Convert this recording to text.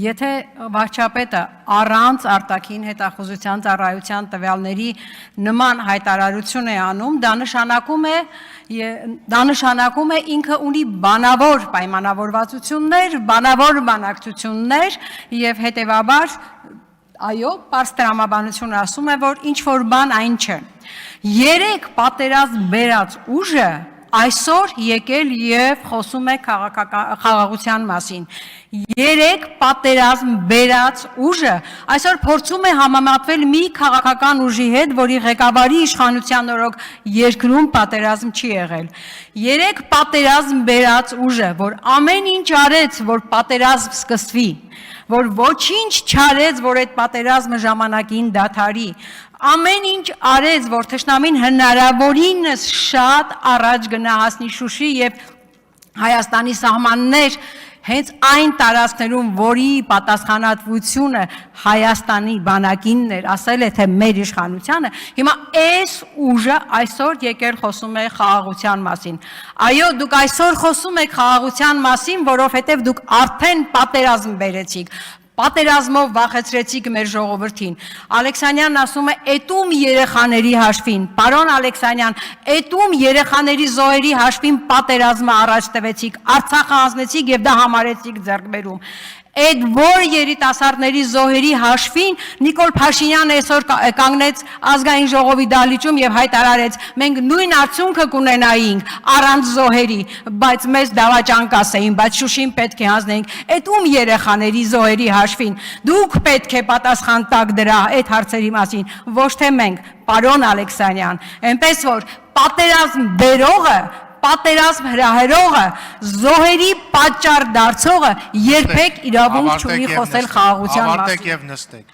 Եթե վարչապետը առանց արտաքին հետախուզության ծառայության տվյալների նման հայտարարություն է անում, դա նշանակում է ինքը ունի բանավոր պայմանավորվածություններ, բանավոր բանակցություններ եւ հետեւաբար այո, պարզ տրամաբանությունը ասում է, որ ինչ որ բան այն չէ։ Երեք պատերազմ բերած ուժը այսօր եկել եւ խոսում է խաղաղության մասին։ Երեք պատերազմ բերած ուժը այսօր փորձում է համեմատվել մի քաղաքական ուժի հետ, որի ղեկավարի իշխանության օրոք երկրում պատերազմ չի եղել։ Երեք պատերազմ բերած ուժը, որ ամեն ինչ արեց, որ պատերազմ սկսվի, որ ոչինչ չարեց, որ այդ պատերազմը ժամանակին դադարի, ամեն ինչ արեց, որ թշնամին հնարավորինս շատ առաջ գնահասնի Շուշի եւ Հայաստանի սահմաններ հենց այն տարածքներում, որի պատասխանատվությունը Հայաստանի բանակինն էր, ասել է թե մեր իշխանությանը, հիմա այս ուժը այսօր եկել խոսում է խաղաղության մասին։ Այո, դուք այսօր խոսում եք խաղաղության մասին, որովհետև դուք արդեն պատերազմ բերեցիք։ Պատերազմով վախեցրեցիք մեր ժողովրդին։ Ալեքսանյանն ասում է «Էտում երեխաների հաշվին», պարոն Ալեքսանյան, «Էտում երեխաների զոհերի հաշվին պատերազմը առաջ տվեցիք, Արցախը հանձնեցիք եւ դա համարեցիք ձեռքբերում։ Այդ որ երիտասարդների զոհերի հաշվին Նիկոլ Փաշինյանը այսօր կանգնեց ազգային ժողովի դահլիճում եւ հայտարարեց. մենք նույն արդյունքը կունենայինք առանց զոհերի, բայց մեզ դավաճան կասեին, բայց Շուշին պետք է հանձնեինք։ Այդ ում երեխաների զոհերի հաշվին դուք պետք է պատասխան տաք դրա այդ հարցերի մասին, ոչ թե մենք, պարոն Ալեքսանյան, այնպես որ պատերազմ բերողը պատերազմ հրահրողը, զոհերի պատճառ դարձողը երբեք իրավունք չունի խոսել խաղաղության մասին։ Ավարտեք եւ նստեք։